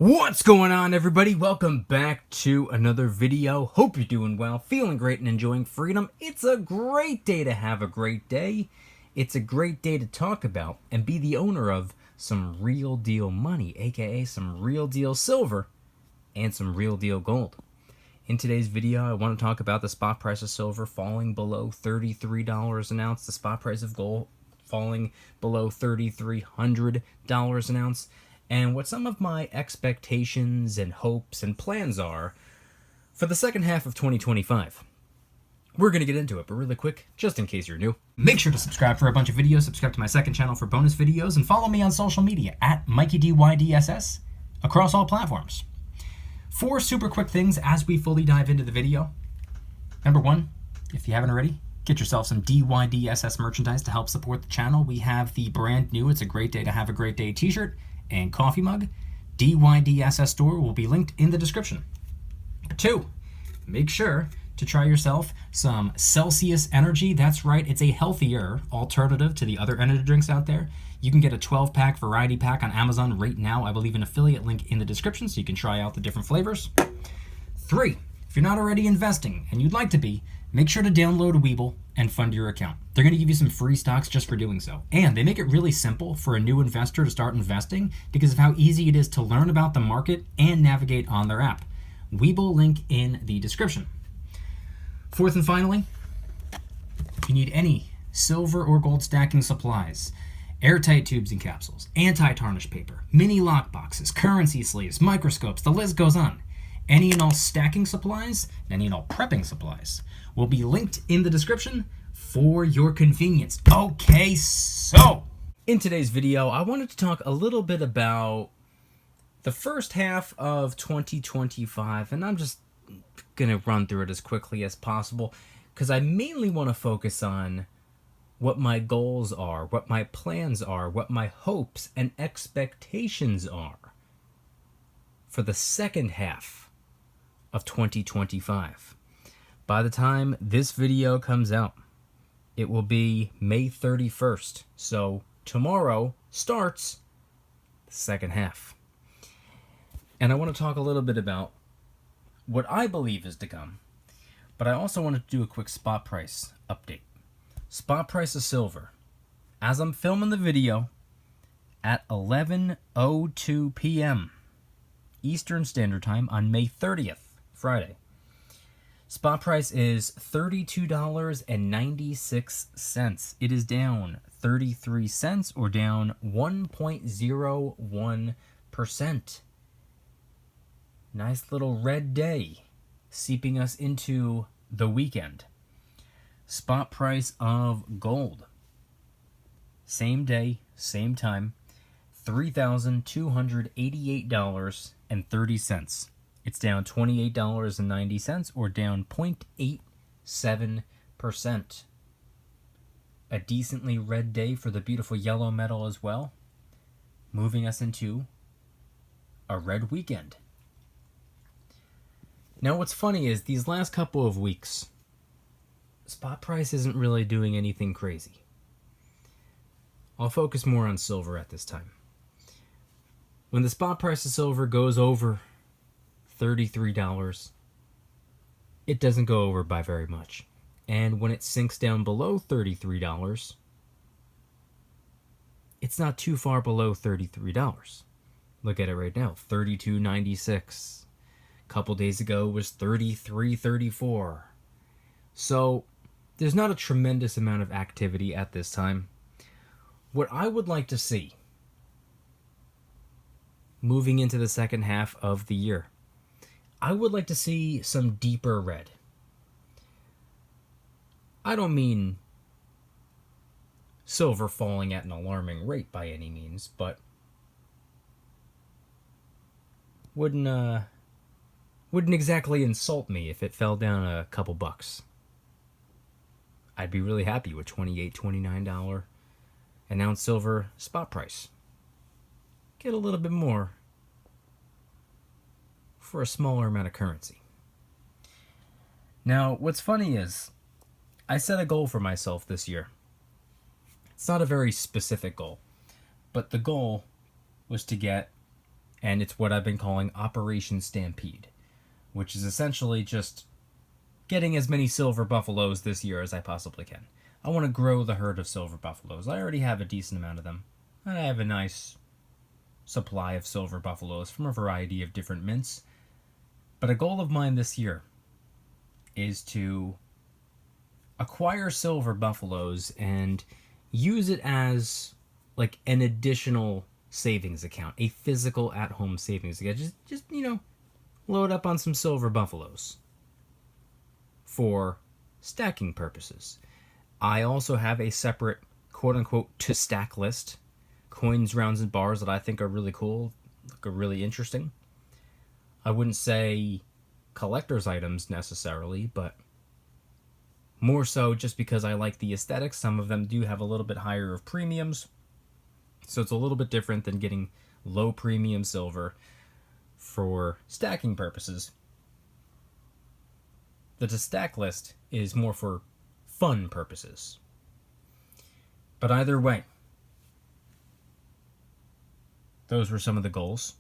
What's going on, everybody? Welcome back to another video. Hope you're doing well, feeling great, and enjoying freedom. It's a great day to have a great day. It's a great day to talk about and be the owner of some real deal money, aka some real deal silver and some real deal gold. In today's video, I want to talk about the spot price of silver falling below $33 an ounce, the spot price of gold falling below $3,300 an ounce, and what some of my expectations and hopes and plans are for the second half of 2025. We're going to get into it, but really quick, just in case you're new, make sure to subscribe for a bunch of videos, subscribe to my second channel for bonus videos, and follow me on social media at Mykie DYDSS across all platforms. 4 super quick things as we fully dive into the video. Number 1, if you haven't already, get yourself some DYDSS merchandise to help support the channel. We have the brand new It's a Great Day to Have a Great Day t-shirt and coffee mug. DYDSS store will be linked in the description. 2, make sure to try yourself some Celsius Energy. That's right, it's a healthier alternative to the other energy drinks out there. You can get a 12-pack variety pack on Amazon right now. I will leave an affiliate link in the description so you can try out the different flavors. 3, if you're not already investing and you'd like to be, make sure to download Webull and fund your account. They're going to give you some free stocks just for doing so. And they make it really simple for a new investor to start investing because of how easy it is to learn about the market and navigate on their app. Webull link in the description. 4th and finally, if you need any silver or gold stacking supplies, airtight tubes and capsules, anti-tarnish paper, mini lock boxes, currency sleeves, microscopes, the list goes on. Any and all stacking supplies, any and all prepping supplies will be linked in the description for your convenience. Okay, so in today's video, I wanted to talk a little bit about the first half of 2025, and I'm just going to run through it as quickly as possible because I mainly want to focus on what my goals are, what my plans are, what my hopes and expectations are for the second half of 2025. By the time this video comes out, it will be May 31st. So tomorrow starts the second half. And I want to talk a little bit about what I believe is to come, but I also wanted to do a quick spot price update. Spot price of silver, as I'm filming the video, at 11:02 p.m. Eastern Standard Time on May 30th, Friday. Spot price is $32.96. It is down 33 cents or down 1.01%. Nice little red day seeping us into the weekend. Spot price of gold, same day, same time, $3,288.30. It's down $28.90 or down 0.87%. A decently red day for the beautiful yellow metal as well, moving us into a red weekend. Now what's funny is these last couple of weeks, spot price isn't really doing anything crazy. I'll focus more on silver at this time. When the spot price of silver goes over $33, it doesn't go over by very much. And when it sinks down below $33, it's not too far below $33. Look at it right now, $32.96. A couple days ago was $33.34. So there's not a tremendous amount of activity at this time. What I would like to see moving into the second half of the year, I would like to see some deeper red. I don't mean silver falling at an alarming rate by any means, but wouldn't exactly insult me if it fell down a couple bucks. I'd be really happy with $28, $29 an ounce silver spot price. Get a little bit more for a smaller amount of currency. Now, what's funny is I set a goal for myself this year. It's not a very specific goal, but the goal was to get And it's what I've been calling Operation Stampede, which is essentially just getting as many silver buffaloes this year as I possibly can. I want to grow the herd of silver buffaloes. I already have a decent amount of them. I have a nice supply of silver buffaloes from a variety of different mints. But a goal of mine this year is to acquire silver buffaloes and use it as like an additional savings account, a physical at-home savings account. Just load up on some silver buffaloes for stacking purposes. I also have a separate quote-unquote to stack list, coins, rounds, and bars that I think are really cool, are really interesting. I wouldn't say collector's items necessarily, but more so just because I like the aesthetics. Some of them do have a little bit higher of premiums, so it's a little bit different than getting low premium silver for stacking purposes. The to stack list is more for fun purposes. But either way, those were some of the goals,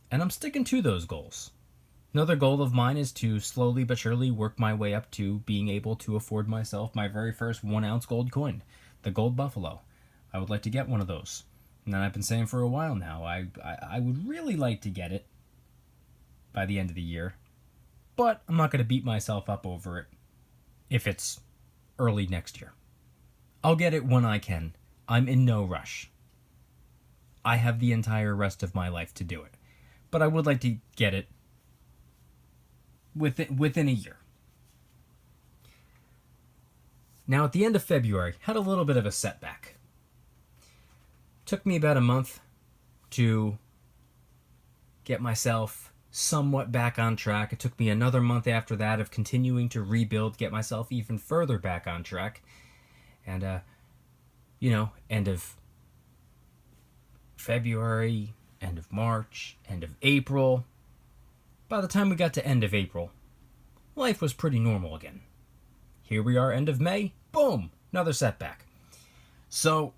and I'm sticking to those goals. Another goal of mine is to slowly but surely work my way up to being able to afford myself my very first 1 ounce gold coin, the Gold Buffalo. I would like to get one of those. And I've been saying for a while now, I would really like to get it by the end of the year. But I'm not going to beat myself up over it if it's early next year. I'll get it when I can. I'm in no rush. I have the entire rest of my life to do it. But I would like to get it within a year. Now, at the end of February, had a little bit of a setback. Took me about a month to get myself somewhat back on track. It took me another month after that of continuing to rebuild, get myself even further back on track. And, end of February, end of March, end of April. By the time we got to end of April, life was pretty normal again. Here we are, end of May, boom, another setback. So,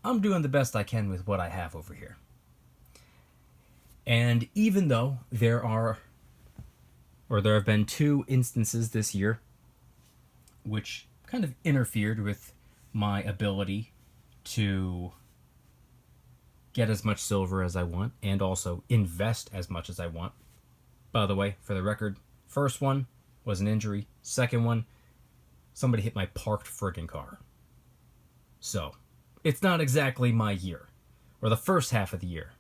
I'm doing the best I can with what I have over here. And even though there have been 2 instances this year which kind of interfered with my ability to get as much silver as I want and also invest as much as I want. By the way, for the record, first one was an injury. Second one, somebody hit my parked friggin' car. So, it's not exactly my year. Or the first half of the year.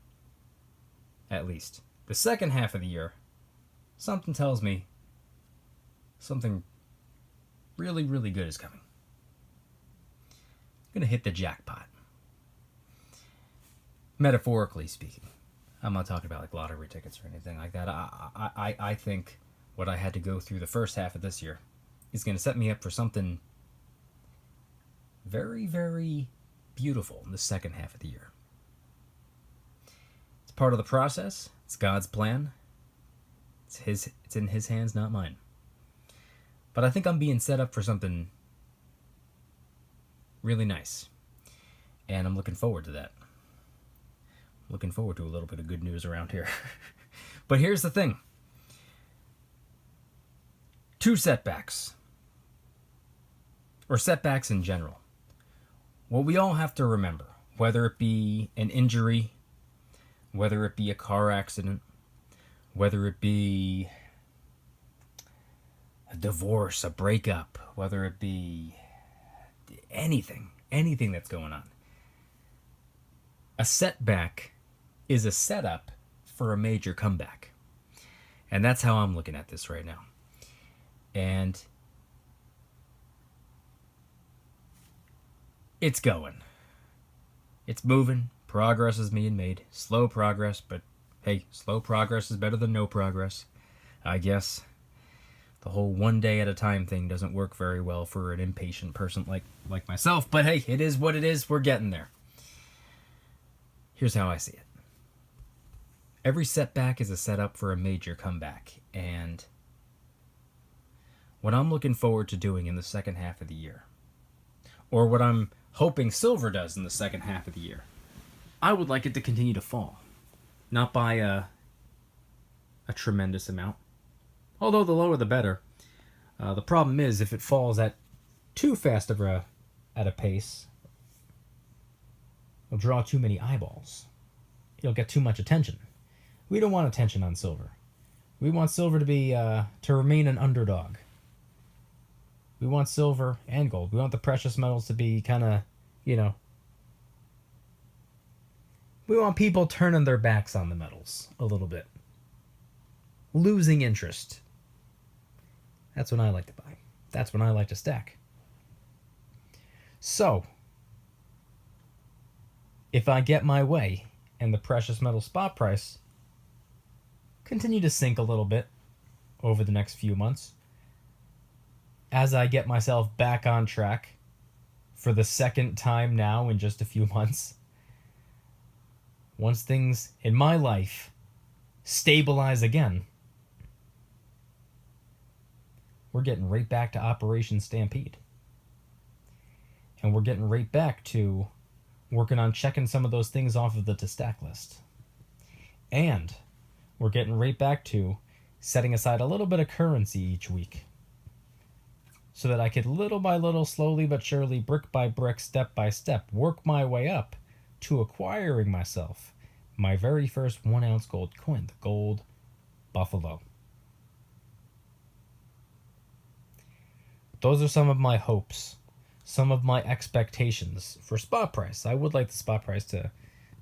At least. The second half of the year, something tells me something really, really good is coming. I'm going to hit the jackpot. Metaphorically speaking. I'm not talking about like lottery tickets or anything like that. I think what I had to go through the first half of this year is going to set me up for something very, very beautiful in the second half of the year. It's part of the process. It's God's plan. It's in His hands, not mine. But I think I'm being set up for something really nice. And I'm looking forward to that. Looking forward to a little bit of good news around here. But here's the thing. 2 setbacks. Or setbacks in general. What we all have to remember, whether it be an injury, whether it be a car accident, whether it be a divorce, a breakup, whether it be anything that's going on. A setback is a setup for a major comeback. And that's how I'm looking at this right now. And it's going. It's moving. Progress is being made. Slow progress, but hey, slow progress is better than no progress, I guess. The whole one day at a time thing doesn't work very well for an impatient person like myself, but hey, it is what it is. We're getting there. Here's how I see it. Every setback is a setup for a major comeback, and what I'm looking forward to doing in the second half of the year, or what I'm hoping silver does in the second half of the year, I would like it to continue to fall. Not by a tremendous amount. Although the lower the better. The problem is if it falls at too fast at a pace, it'll draw too many eyeballs. It'll get too much attention. We don't want attention on silver. We want silver to remain an underdog. We want silver and gold. We want the precious metals to be kind of, we want people turning their backs on the metals a little bit. Losing interest. That's when I like to buy. That's when I like to stack. So, if I get my way and the precious metal spot price continue to sink a little bit over the next few months, as I get myself back on track for the second time now in just a few months, once things in my life stabilize again, we're getting right back to Operation Stampede. And we're getting right back to working on checking some of those things off of the to stack list. And we're getting right back to setting aside a little bit of currency each week so that I could little by little, slowly but surely, brick by brick, step by step, work my way up to acquiring myself my very first 1 ounce gold coin, the gold buffalo. Those are some of my hopes, some of my expectations for spot price. I would like the spot price to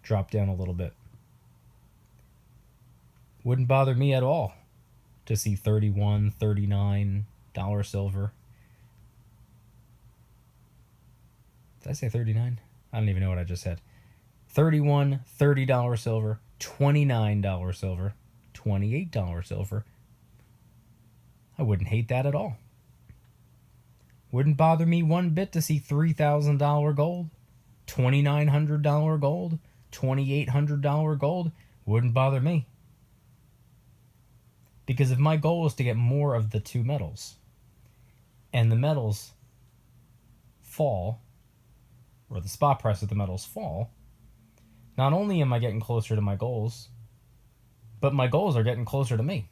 drop down a little bit. Wouldn't bother me at all to see $31, $39 silver. Did I say 39? I don't even know what I just said. $31, $30 silver, $29 silver, $28 silver. I wouldn't hate that at all. Wouldn't bother me one bit to see $3,000 gold, $2,900 gold, $2,800 gold. Wouldn't bother me. Because if my goal is to get more of the two metals, and the metals fall, or the spot price of the metals fall, not only am I getting closer to my goals, but my goals are getting closer to me.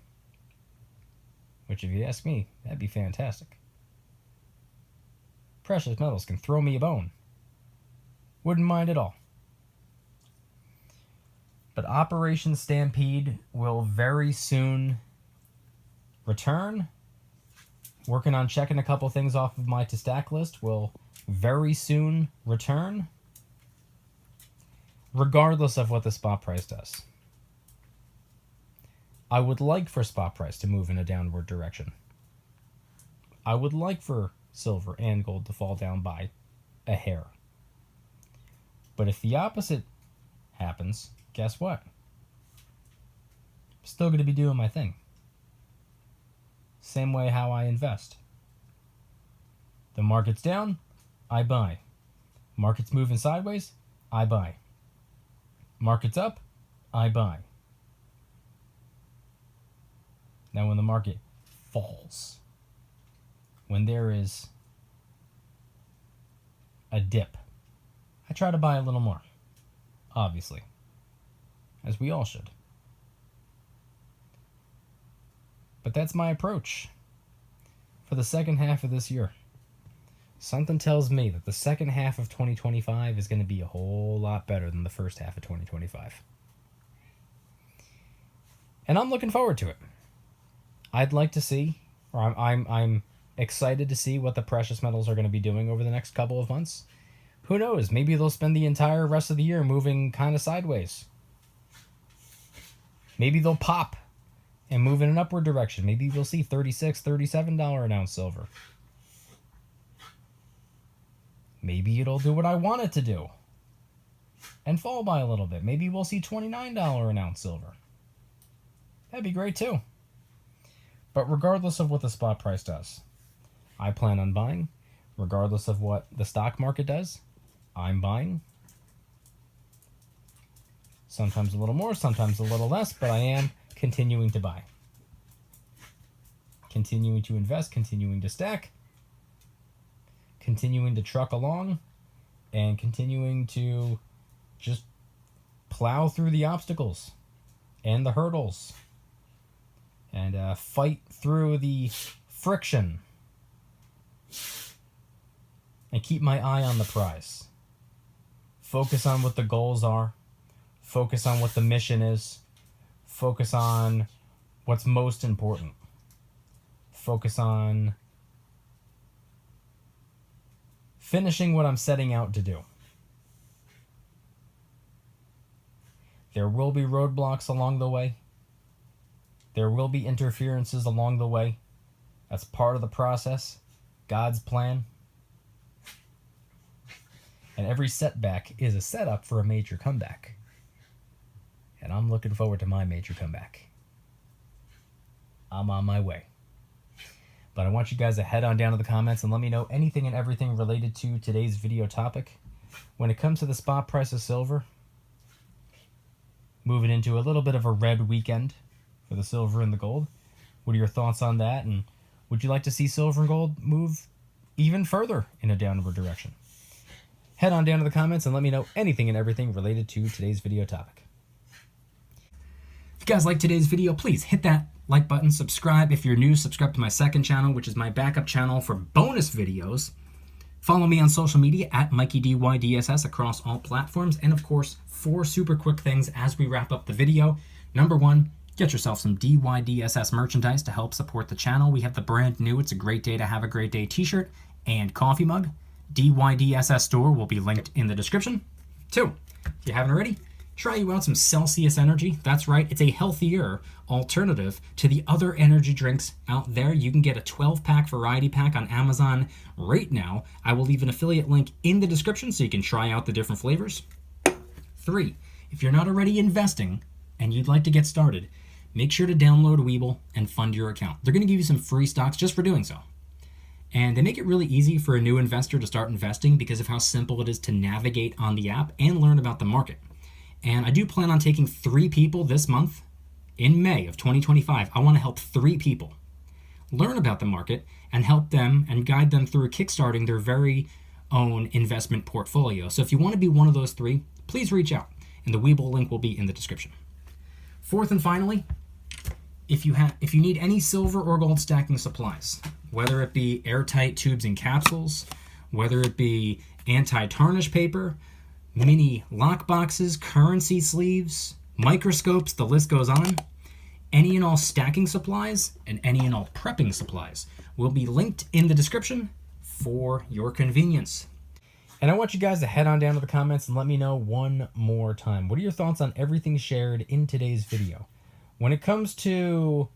Which, if you ask me, that'd be fantastic. Precious metals can throw me a bone. Wouldn't mind at all. But Operation Stampede will very soon return. Working on checking a couple things off of my to stack list will very soon return, regardless of what the spot price does. I would like for spot price to move in a downward direction. I would like for silver and gold to fall down by a hair. But if the opposite happens, guess what? I'm still going to be doing my thing. Same way how I invest. The market's down, I buy. Market's moving sideways, I buy. Market's up, I buy. Now when the market falls, when there is a dip, I try to buy a little more, obviously, as we all should. But that's my approach for the second half of this year. Something tells me that the second half of 2025 is going to be a whole lot better than the first half of 2025. And I'm looking forward to it. I'd like to see, or I'm excited to see what the precious metals are going to be doing over the next couple of months. Who knows? Maybe they'll spend the entire rest of the year moving kind of sideways. Maybe they'll pop and move in an upward direction. Maybe we'll see $36, $37 an ounce silver. Maybe it'll do what I want it to do and fall by a little bit. Maybe we'll see $29 an ounce silver. That'd be great too. But regardless of what the spot price does, I plan on buying. Regardless of what the stock market does, I'm buying. Sometimes a little more, sometimes a little less, but I am continuing to buy. Continuing to invest, continuing to stack, continuing to truck along, and continuing to just plow through the obstacles and the hurdles and fight through the friction and keep my eye on the prize. Focus on what the goals are. Focus on what the mission is. Focus on what's most important. Focus on finishing what I'm setting out to do. There will be roadblocks along the way. There will be interferences along the way. That's part of the process. God's plan. And every setback is a setup for a major comeback. And I'm looking forward to my major comeback. I'm on my way. But I want you guys to head on down to the comments and let me know anything and everything related to today's video topic. When it comes to the spot price of silver, moving into a little bit of a red weekend for the silver and the gold. What are your thoughts on that? And would you like to see silver and gold move even further in a downward direction? Head on down to the comments and let me know anything and everything related to today's video topic. If you guys like today's video, please hit that like button, subscribe. If you're new, subscribe to my second channel, which is my backup channel for bonus videos. Follow me on social media at Mykie DYDSS across all platforms. And of course, 4 super quick things as we wrap up the video. Number 1, get yourself some DYDSS merchandise to help support the channel. We have the brand new It's a Great Day to Have a Great Day t-shirt and coffee mug. DYDSS store will be linked in the description. 2, if you haven't already, try you out some Celsius Energy. That's right, it's a healthier alternative to the other energy drinks out there. You can get a 12-pack variety pack on Amazon right now. I will leave an affiliate link in the description so you can try out the different flavors. 3, if you're not already investing and you'd like to get started, make sure to download Webull and fund your account. They're going to give you some free stocks just for doing so. And they make it really easy for a new investor to start investing because of how simple it is to navigate on the app and learn about the market. And I do plan on taking 3 people this month in May of 2025. I want to help 3 people learn about the market and help them and guide them through kickstarting their very own investment portfolio. So if you want to be one of those 3, please reach out. And the Webull link will be in the description. 4th and finally, if you need any silver or gold stacking supplies, whether it be airtight tubes and capsules, whether it be anti-tarnish paper, mini lock boxes, currency sleeves, microscopes, the list goes on. Any and all stacking supplies and any and all prepping supplies will be linked in the description for your convenience. And I want you guys to head on down to the comments and let me know one more time. What are your thoughts on everything shared in today's video? When it comes to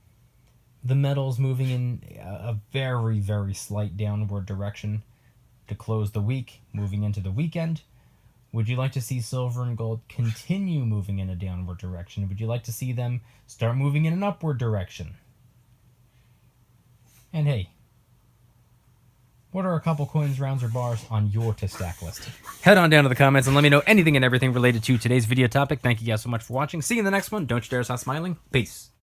the metals moving in a very, very slight downward direction to close the week, moving into the weekend, would you like to see silver and gold continue moving in a downward direction? Would you like to see them start moving in an upward direction? And hey, what are a couple coins, rounds, or bars on your to stack list? Head on down to the comments and let me know anything and everything related to today's video topic. Thank you guys so much for watching. See you in the next one. Don't you dare stop smiling. Peace.